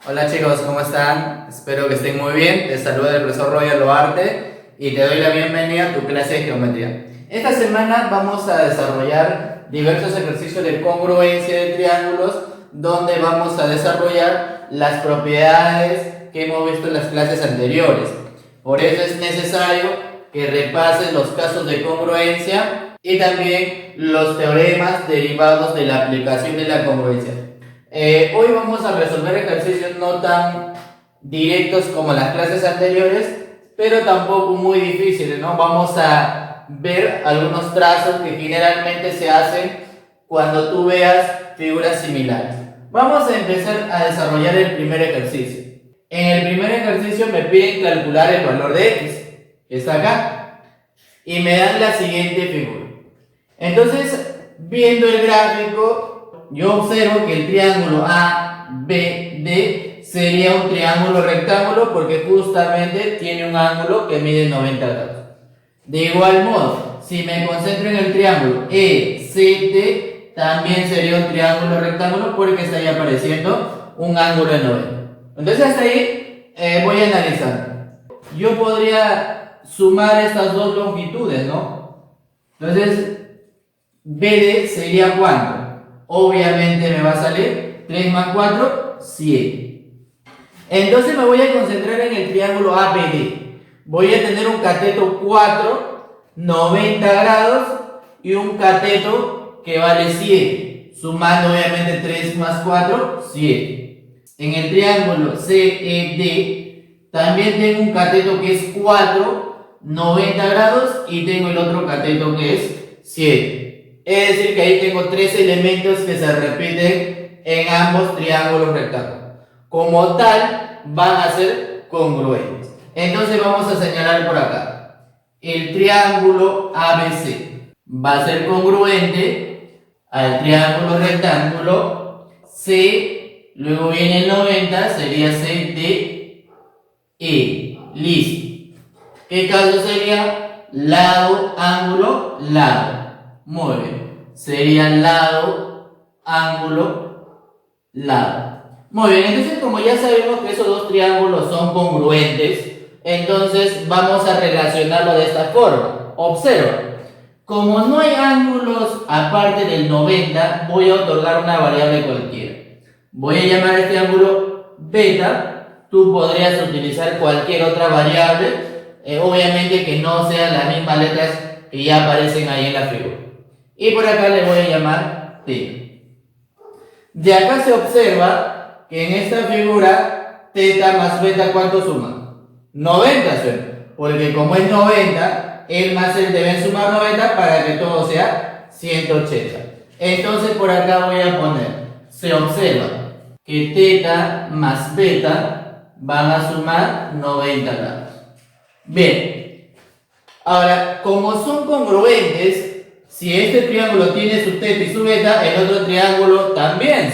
Hola chicos, ¿cómo están? Espero que estén muy bien. Te saluda el profesor Roger Loarte y te doy la bienvenida a tu clase de geometría. Esta semana vamos a desarrollar diversos ejercicios de congruencia de triángulos donde vamos a desarrollar las propiedades que hemos visto en las clases anteriores. Por eso es necesario que repases los casos de congruencia y también los teoremas derivados de la aplicación de la congruencia. Hoy vamos a resolver ejercicios no tan directos como las clases anteriores, pero tampoco muy difíciles, ¿no? Vamos a ver algunos trazos que generalmente se hacen cuando tú veas figuras similares. Vamos a empezar a desarrollar el primer ejercicio. En el primer ejercicio me piden calcular el valor de x, que está acá, y me dan la siguiente figura. Entonces, viendo el gráfico, yo observo que el triángulo ABD sería un triángulo rectángulo porque justamente tiene un ángulo que mide 90 grados. De igual modo, si me concentro en el triángulo ECD, también sería un triángulo rectángulo porque estaría apareciendo un ángulo de 90. Entonces hasta ahí voy a analizar. Yo podría sumar estas dos longitudes, ¿no? Entonces, BD sería ¿cuánto? Obviamente me va a salir 3 más 4, 7. Entonces me voy a concentrar en el triángulo ABD. Voy a tener un cateto 4, 90 grados y un cateto que vale 7. Sumando obviamente 3 más 4, 7. En el triángulo CED también tengo un cateto que es 4, 90 grados y tengo el otro cateto que es 7. Es decir, que ahí tengo tres elementos que se repiten en ambos triángulos rectángulos. Como tal, van a ser congruentes. Entonces vamos a señalar por acá. El triángulo ABC va a ser congruente al triángulo rectángulo C, luego viene el 90, sería CDE. Listo. ¿Qué caso sería? Lado, ángulo, lado. Muy bien. Sería lado, ángulo, lado. Muy bien, entonces como ya sabemos que esos dos triángulos son congruentes, entonces vamos a relacionarlo de esta forma. Observa. Como no hay ángulos aparte del 90, voy a otorgar una variable cualquiera. Voy a llamar a este ángulo beta. Tú podrías utilizar cualquier otra variable, obviamente que no sean las mismas letras que ya aparecen ahí en la figura. Y por acá le voy a llamar θ. De acá se observa que en esta figura θ más beta, ¿cuánto suma? 90 suena, porque como es 90, el más el deben sumar 90 para que todo sea 180. Entonces por acá voy a poner, se observa que θ más beta van a sumar 90 grados. Bien, ahora como son congruentes, si este triángulo tiene su θ y su beta, el otro triángulo también.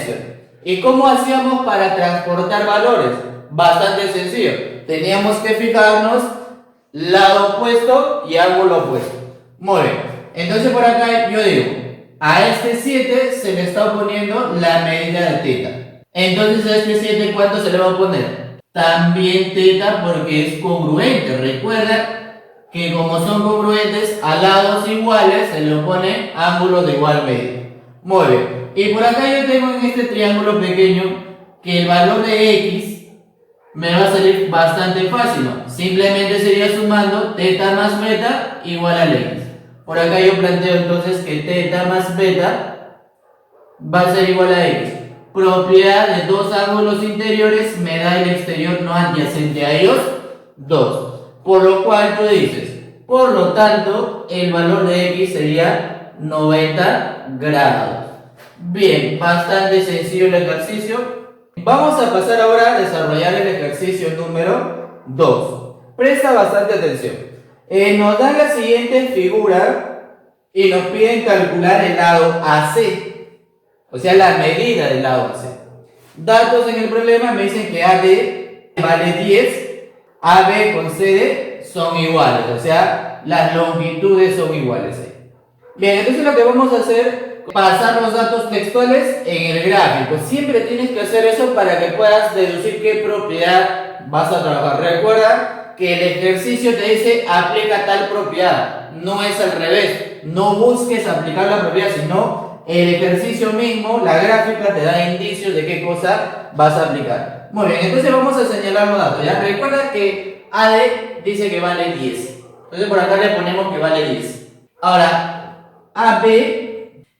¿Y cómo hacíamos para transportar valores? Bastante sencillo. Teníamos que fijarnos lado opuesto y ángulo opuesto. Muy bien. Entonces por acá yo digo, a este 7 se le está oponiendo la medida de θ. Entonces a este 7, ¿cuánto se le va a oponer? También θ porque es congruente. Recuerda que como son congruentes a lados iguales se le opone ángulos de igual medida. Muy bien. Y por acá yo tengo en este triángulo pequeño que el valor de x me va a salir bastante fácil, ¿no? Simplemente sería sumando θ más beta igual al x. Por acá yo planteo entonces que θ más beta va a ser igual a x. Propiedad de dos ángulos interiores me da el exterior no adyacente a ellos, 2. Por lo cual tú dices, por lo tanto, el valor de x sería 90 grados. Bien, bastante sencillo el ejercicio. Vamos a pasar ahora a desarrollar el ejercicio número 2. Presta bastante atención. Nos dan la siguiente figura y nos piden calcular el lado AC. O sea, la medida del lado AC. Datos en el problema me dicen que AD vale 10. AB con CD son iguales, o sea, las longitudes son iguales. Bien, entonces lo que vamos a hacer pasar los datos textuales en el gráfico. Siempre tienes que hacer eso para que puedas deducir qué propiedad vas a trabajar. Recuerda que el ejercicio te dice aplica tal propiedad, no es al revés. No busques aplicar la propiedad, sino el ejercicio mismo, la gráfica te da indicios de qué cosa vas a aplicar. Muy bien, entonces vamos a señalar los datos. ¿Ya? Recuerda que AD dice que vale 10. Entonces por acá le ponemos que vale 10. Ahora, AB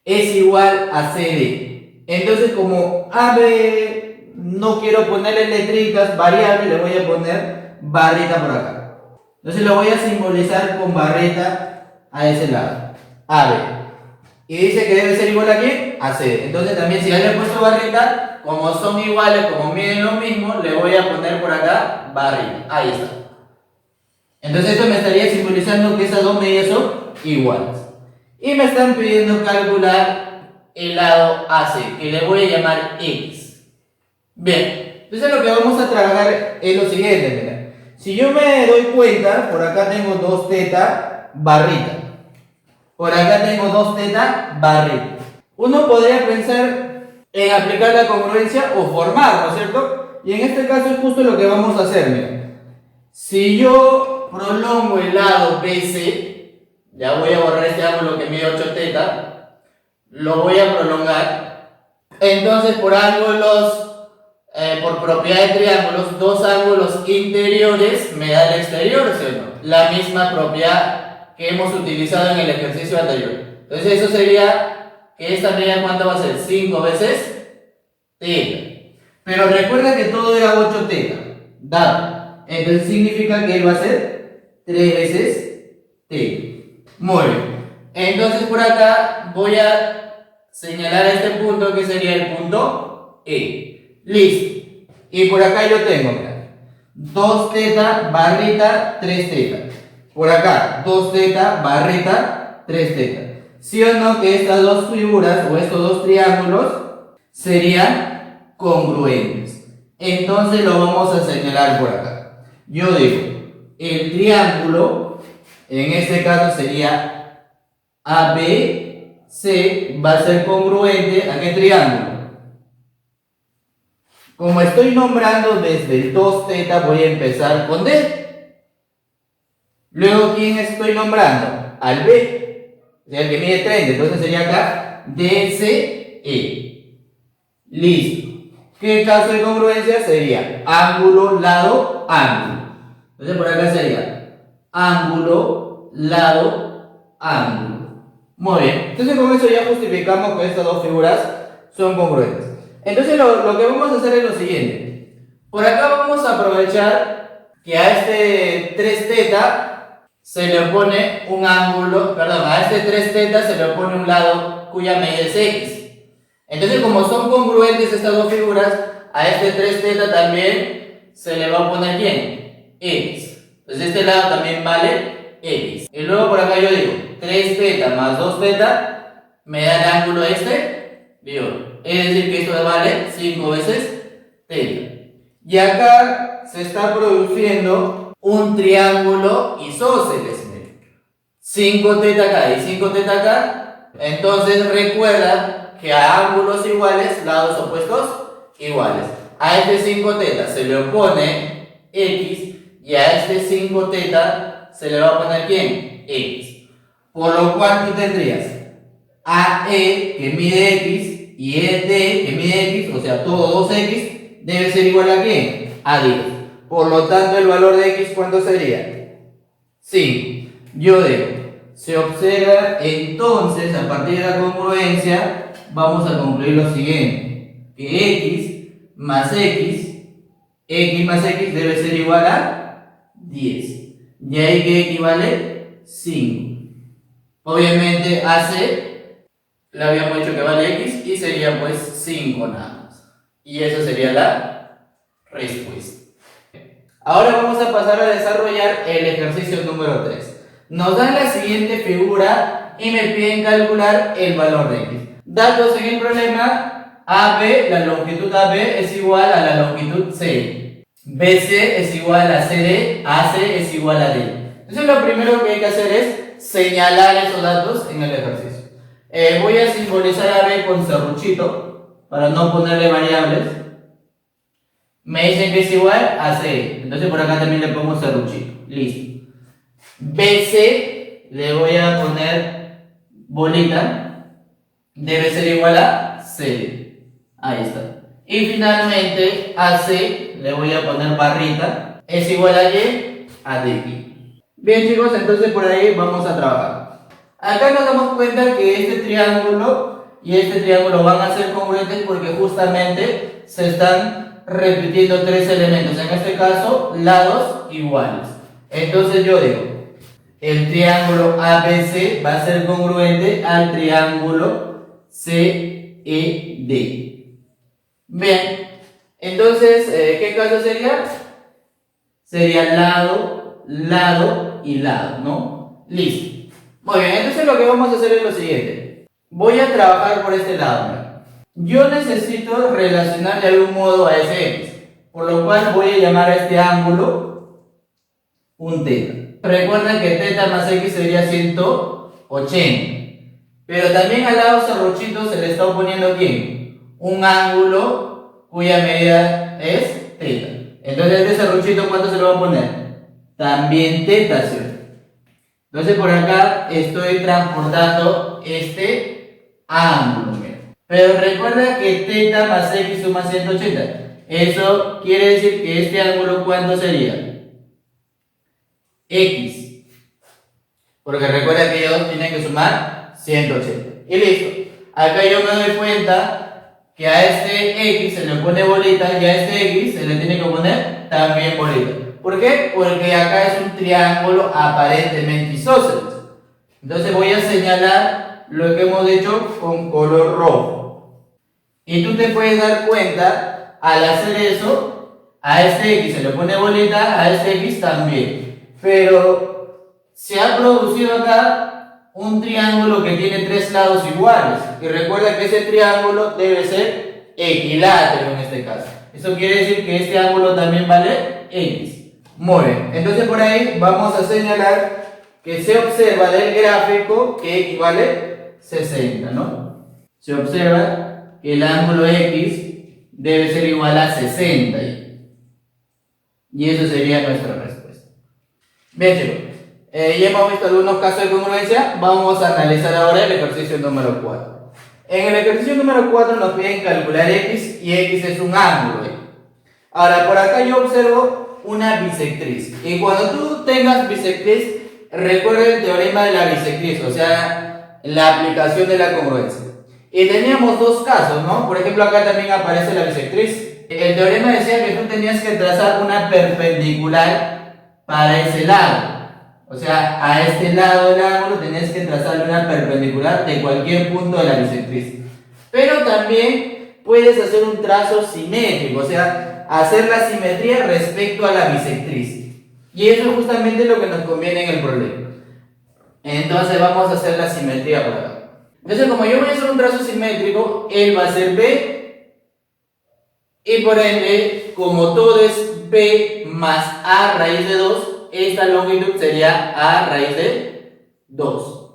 es igual a CD. Entonces como AB no quiero ponerle letritas, variable, le voy a poner barrita por acá. Entonces lo voy a simbolizar con barrita a ese lado. AB. Y dice que debe ser igual a ¿quién? A CD. Entonces también si ya le he puesto barrita, como son iguales, como miden lo mismo, le voy a poner por acá barrita. Ahí está. Entonces esto me estaría simbolizando que esas dos medidas son iguales. Y me están pidiendo calcular el lado AC, que le voy a llamar X. Bien, entonces lo que vamos a trabajar es lo siguiente, mira. Si yo me doy cuenta, por acá tengo 2 teta barrita. Por acá tengo 2 teta barrita. Uno podría pensar en aplicar la congruencia o formar, ¿no es cierto? Y en este caso es justo lo que vamos a hacer, mira. Si yo prolongo el lado BC, ya voy a borrar este ángulo que mide 8 teta, lo voy a prolongar. Entonces por ángulos, por propiedad de triángulos, 2 ángulos interiores me da el exterior, ¿sí o no? La misma propiedad que hemos utilizado en el ejercicio anterior. Entonces eso sería que esta medida, ¿cuánto va a ser? 5 veces teta. Pero recuerda que todo era 8 teta, dado. Entonces significa que él va a ser 3 veces teta. Muy bien. Entonces por acá voy a señalar este punto que sería el punto E. Listo. Y por acá yo tengo, mira, 2 teta, barrita, 3 teta. Por acá, 2 teta, barrita, 3 teta. ¿Sí o no que estas dos figuras o estos dos triángulos serían congruentes? Entonces lo vamos a señalar por acá. Yo digo, el triángulo, en este caso sería ABC, va a ser congruente a qué triángulo. Como estoy nombrando desde el 2 teta, voy a empezar con D. Luego, ¿quién estoy nombrando? Al B, o sea, el que mide 30, entonces sería acá DCE. Listo. ¿Qué caso de congruencia sería? Ángulo, lado, ángulo. Entonces por acá sería ángulo, lado, ángulo. Muy bien. Entonces con eso ya justificamos que estas dos figuras son congruentes. Entonces lo que vamos a hacer es lo siguiente. Por acá vamos a aprovechar que a este 3 teta se le opone un ángulo, perdón, a este 3 teta se le opone un lado cuya medida es X. Entonces como son congruentes estas dos figuras, a este 3 teta también se le va a oponer ¿quién? X. Entonces este lado también vale X. Y luego por acá yo digo 3 teta más 2 teta me da el ángulo este, digo. Es decir que esto vale 5 veces teta. Y acá se está produciendo un triángulo isósceles. 5 teta acá y 5 teta acá. Entonces recuerda que a ángulos iguales, lados opuestos iguales. A este 5 teta se le opone X y a este 5 teta se le va a poner ¿quién? X. Por lo cual tú tendrías AE que mide X y ED que mide X, o sea todo 2X, debe ser igual a ¿quién? A 10. Por lo tanto el valor de X ¿cuánto sería? 5. Yo digo, se observa entonces a partir de la congruencia vamos a concluir lo siguiente, que X más X debe ser igual a 10. Y ahí que equivale 5. Obviamente AC le habíamos dicho que vale X y sería pues 5 nada más. Y esa sería la respuesta. Ahora vamos a pasar a desarrollar el ejercicio número 3. Nos dan la siguiente figura y me piden calcular el valor de X. Datos en el problema: AB, la longitud AB es igual a la longitud C. BC es igual a CD, AC es igual a D. Entonces lo primero que hay que hacer es señalar esos datos en el ejercicio. Voy a simbolizar a B con serruchito para no ponerle variables. Me dicen que es igual a C. Entonces por acá también le pongo serruchito. Listo. BC le voy a poner bolita. Debe ser igual a C. Ahí está. Y finalmente a C le voy a poner barrita. Es igual a Y a DX. Bien chicos, entonces por ahí vamos a trabajar. Acá nos damos cuenta que este triángulo y este triángulo van a ser congruentes porque justamente se están repitiendo tres elementos. En este caso, lados iguales. Entonces yo digo, el triángulo ABC va a ser congruente al triángulo CED. Bien, entonces, ¿qué caso sería? Sería lado, lado y lado, ¿no? Listo. Muy bien, entonces lo que vamos a hacer es lo siguiente. Voy a trabajar por este lado. ¿No? Yo necesito relacionar de algún modo a ese X, por lo cual voy a llamar a este ángulo un θ. Recuerden que θ más X sería 180. Pero también al lado serruchito se le está oponiendo ¿quién? Un ángulo cuya medida es θ. Entonces este serruchito ¿cuánto se lo va a poner? También θ, ¿sí? Entonces por acá estoy transportando este ángulo. Pero recuerda que θ más X suma 180. Eso quiere decir que este ángulo ¿cuánto sería? X. Porque recuerda que ellos tienen que sumar 180. Y listo. Acá yo me doy cuenta que a este X se le pone bolita y a este X se le tiene que poner también bolita. ¿Por qué? Porque acá es un triángulo aparentemente isósceles. Entonces voy a señalar lo que hemos hecho con color rojo. Y tú te puedes dar cuenta, al hacer eso, a este X se le pone bolita, a este X también. Pero se ha producido acá un triángulo que tiene tres lados iguales. Y recuerda que ese triángulo debe ser equilátero en este caso. Eso quiere decir que este ángulo también vale X. Muy bien, entonces por ahí vamos a señalar que se observa del gráfico que equivale 60, ¿no? Se observa que el ángulo X debe ser igual a 60. Y eso sería nuestra respuesta. Bien chicos, ya hemos visto algunos casos de congruencia. Vamos a analizar ahora el ejercicio número 4. En el ejercicio número 4 nos piden calcular X y X es un ángulo. Ahora por acá yo observo una bisectriz. Y cuando tú tengas bisectriz, recuerda el teorema de la bisectriz, o sea, la aplicación de la congruencia. Y teníamos dos casos, ¿no? Por ejemplo, acá también aparece la bisectriz. El teorema decía que tú tenías que trazar una perpendicular para ese lado. O sea, a este lado del ángulo tenías que trazar una perpendicular de cualquier punto de la bisectriz. Pero también puedes hacer un trazo simétrico, o sea, hacer la simetría respecto a la bisectriz. Y eso es justamente lo que nos conviene en el problema. Entonces vamos a hacer la simetría por acá. Entonces como yo voy a hacer un trazo simétrico, él va a ser B. Y por ende, como todo es B más A raíz de 2, esta longitud sería A raíz de 2.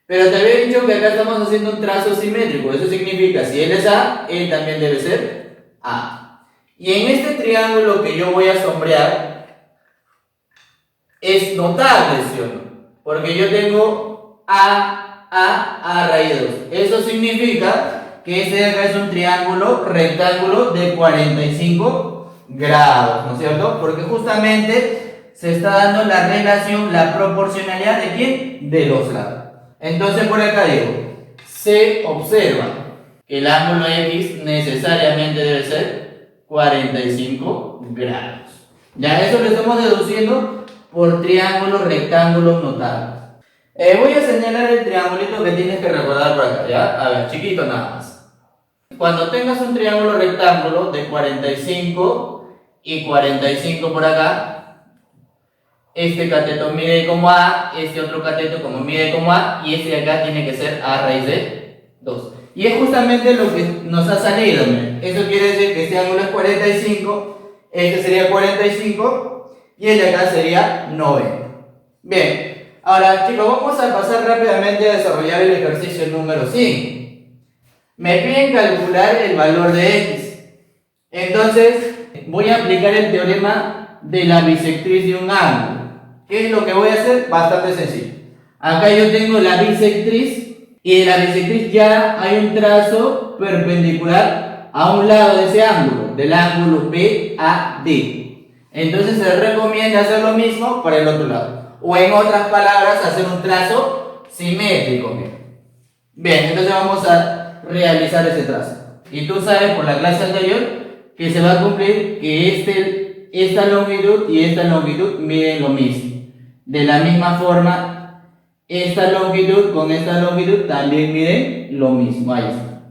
Pero te había dicho que acá estamos haciendo un trazo simétrico. Eso significa, si él es A, él también debe ser A. Y en este triángulo que yo voy a sombrear, es notable, ¿sí o no? Porque yo tengo A raíz de 2. Eso significa que este de acá es un triángulo rectángulo de 45 grados, ¿no es cierto? Porque justamente se está dando la relación, la proporcionalidad de ¿quién? De los lados. Entonces por acá digo, se observa que el ángulo X necesariamente debe ser 45 grados. Ya eso lo estamos deduciendo por triángulos, rectángulos notables. Voy a señalar el triangulito que tienes que recordar por acá, ¿ya? A ver, chiquito nada más. Cuando tengas un triángulo rectángulo de 45 y 45 por acá, este cateto mide como A, este otro cateto como mide como A, y este de acá tiene que ser A raíz de 2. Y es justamente lo que nos ha salido. Eso quiere decir que este ángulo es 45, este sería 45 y el de acá sería 90. Bien, Ahora, chicos, vamos a pasar rápidamente a desarrollar el ejercicio número 5. Me piden calcular el valor de x. Entonces, voy a aplicar el teorema de la bisectriz de un ángulo. ¿Qué es lo que voy a hacer? Bastante sencillo. Acá yo tengo la bisectriz y de la bisectriz ya hay un trazo perpendicular a un lado de ese ángulo, del ángulo BAD. Entonces se recomienda hacer lo mismo para el otro lado. O en otras palabras, hacer un trazo simétrico. Bien, entonces vamos a realizar ese trazo. Y tú sabes por la clase anterior que se va a cumplir que esta longitud y esta longitud miden lo mismo. De la misma forma, esta longitud con esta longitud también miden lo mismo. Ahí está.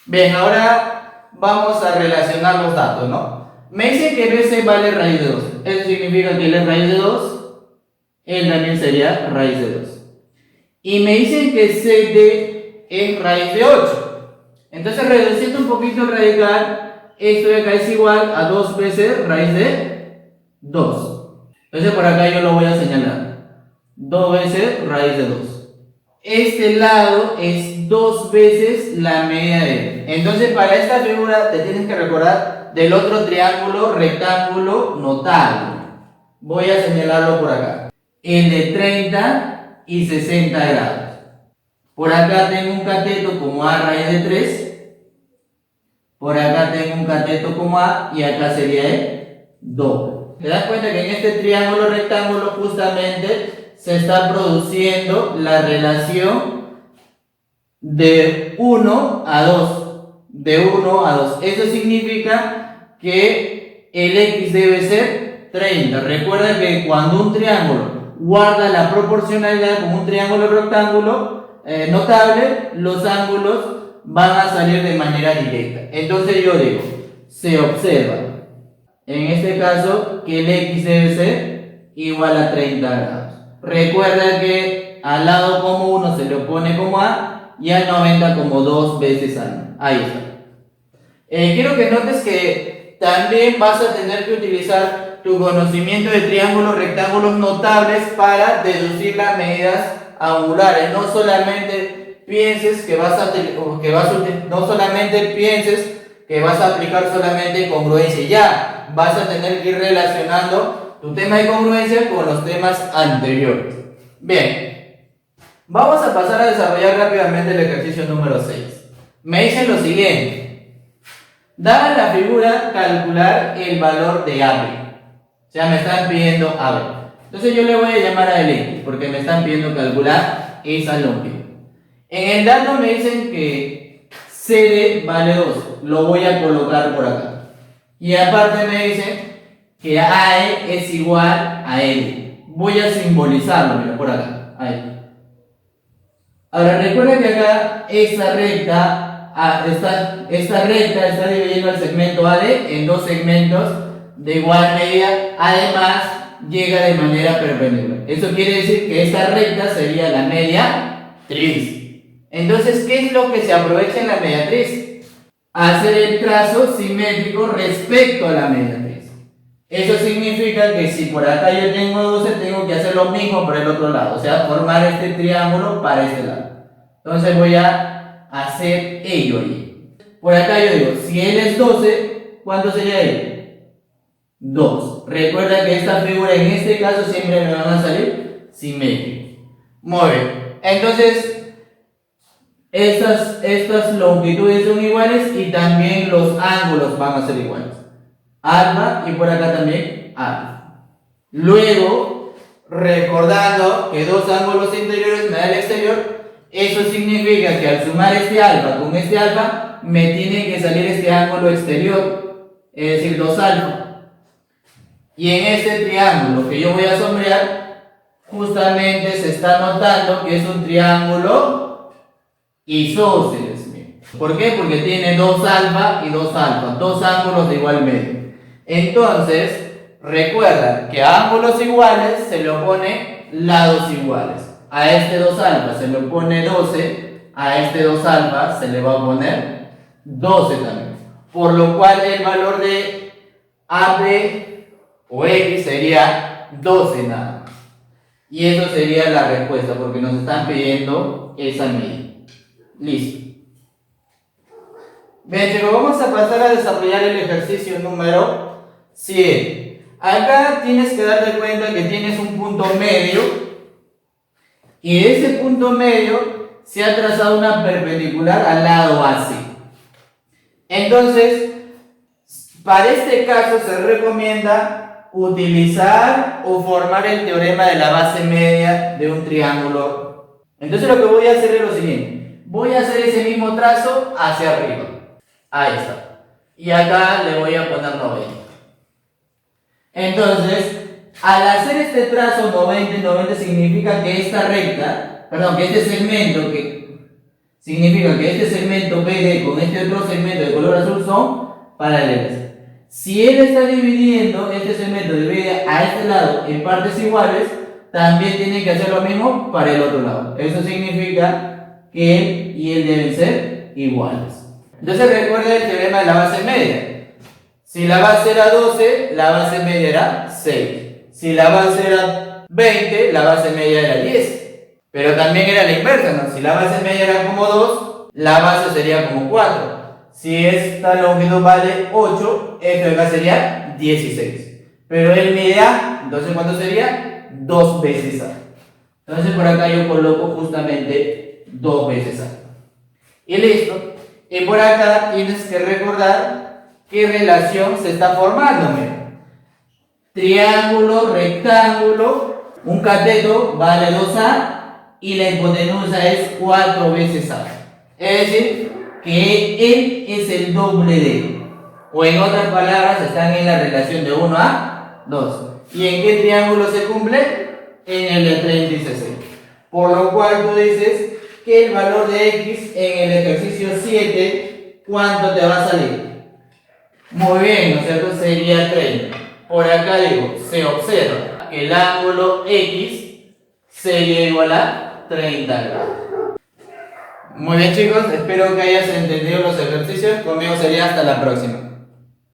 Bien, ahora vamos a relacionar los datos, ¿no? Me dice que BC vale raíz de 2. Eso significa que él es raíz de 2. Él también sería raíz de 2. Y me dicen que CD es raíz de 8. Entonces, reduciendo un poquito el radical, esto de acá es igual a 2 veces raíz de 2. Entonces, por acá yo lo voy a señalar. 2 veces raíz de 2. Este lado es 2 veces la media de él. Entonces, para esta figura te tienes que recordar del otro triángulo rectángulo notable. Voy a señalarlo por acá. El de 30 y 60 grados. Por acá tengo un cateto como a raíz de 3. Por acá tengo un cateto como a y acá sería el doble. ¿Te das cuenta que en este triángulo rectángulo justamente se está produciendo la relación de 1 a 2? De 1 a 2. Eso significa que el x debe ser 30. Recuerda que cuando un triángulo guarda la proporcionalidad con un triángulo rectángulo notable, los ángulos van a salir de manera directa. Entonces yo digo, se observa, en este caso, que el x debe ser igual a 30 grados. Recuerda que al lado como 1 se le opone como a y al 90 como 2 veces a. Ahí está. Quiero que notes que también vas a tener que utilizar tu conocimiento de triángulos rectángulos notables para deducir las medidas angulares. No solamente pienses que vas a aplicar solamente congruencia. Ya vas a tener que ir relacionando tu tema de congruencia con los temas anteriores. Bien, vamos a pasar a desarrollar rápidamente el ejercicio número 6. Me dicen lo siguiente. Dada la figura, calcular el valor de AB. O sea, me están pidiendo AB. Entonces yo le voy a llamar a el X, porque me están pidiendo calcular esa longitud. En el dato me dicen que CD vale 2. Lo voy a colocar por acá. Y aparte me dicen que AE es igual a L. Voy a simbolizarlo, mira, por acá. Ahí. Ahora recuerda que acá esta recta está dividiendo el segmento AD en dos segmentos de igual medida. Además, llega de manera perpendicular. Eso quiere decir que esta recta sería la mediatriz. Entonces, ¿qué es lo que se aprovecha en la mediatriz? Hacer el trazo simétrico respecto a la mediatriz. Eso significa que si por acá yo tengo 12, tengo que hacer lo mismo por el otro lado. O sea, formar este triángulo para este lado. Entonces voy a hacer ello ahí. Por acá yo digo, si él es 12, ¿cuánto sería él? 2. Recuerda que esta figura en este caso siempre me van a salir simétricos. Muy bien. Entonces, estas longitudes son iguales y también los ángulos van a ser iguales. Alfa y por acá también alfa. Luego, recordando que dos ángulos interiores me da el exterior, eso significa que al sumar este alfa con este alfa, me tiene que salir este ángulo exterior, es decir, 2 alfa. Y en este triángulo que yo voy a sombrear, justamente se está notando que es un triángulo isósceles. ¿Por qué? Porque tiene 2 alfa y 2 alfa, dos ángulos de igual medio. Entonces, recuerda que a ángulos iguales se le opone lados iguales. A este 2 alfa se le opone 12, a este 2 alfa se le va a oponer 12 también. Por lo cual el valor de AB o X sería 12 nada más. Y eso sería la respuesta, porque nos están pidiendo esa media. Listo. Bien, chicos, vamos a pasar a desarrollar el ejercicio número 100. Acá tienes que darte cuenta que tienes un punto medio y de ese punto medio se ha trazado una perpendicular al lado AC. Entonces, para este caso se recomienda utilizar o formar el teorema de la base media de un triángulo. Entonces lo que voy a hacer es lo siguiente. Voy a hacer ese mismo trazo hacia arriba. Ahí está. Y acá le voy a poner 90. Entonces, al hacer este trazo 90 y 90 significa que esta recta, perdón, que este segmento, significa que este segmento BD con este otro segmento de color azul son paralelas. Si él está dividiendo este segmento de BD a este lado en partes iguales, también tiene que hacer lo mismo para el otro lado. Eso significa que él y él deben ser iguales. Entonces recuerda el teorema de la base media. Si la base era 12, la base media era 6. Si la base era 20, la base media era 10. Pero también era la inversa, ¿no? Si la base media era como 2, la base sería como 4. Si esta longitud vale 8, esto de acá sería 16. Pero él mide A, entonces ¿cuánto sería? 2 veces A. Entonces por acá yo coloco justamente 2 veces A. Y listo. Y por acá tienes que recordar qué relación se está formando. Mira. Triángulo, rectángulo, un cateto vale 2A y la hipotenusa es 4 veces A. Es decir, que él es el doble de él. O en otras palabras, están en la relación de 1 a 2. ¿Y en qué triángulo se cumple? En el de 30 y 60. Por lo cual tú dices que el valor de X en el ejercicio 7, ¿cuánto te va a salir? Muy bien, ¿no es cierto? Sería 30. Por acá digo, se observa que el ángulo X sería igual a 30 grados. Muy bien, chicos, espero que hayas entendido los ejercicios. Conmigo sería hasta la próxima.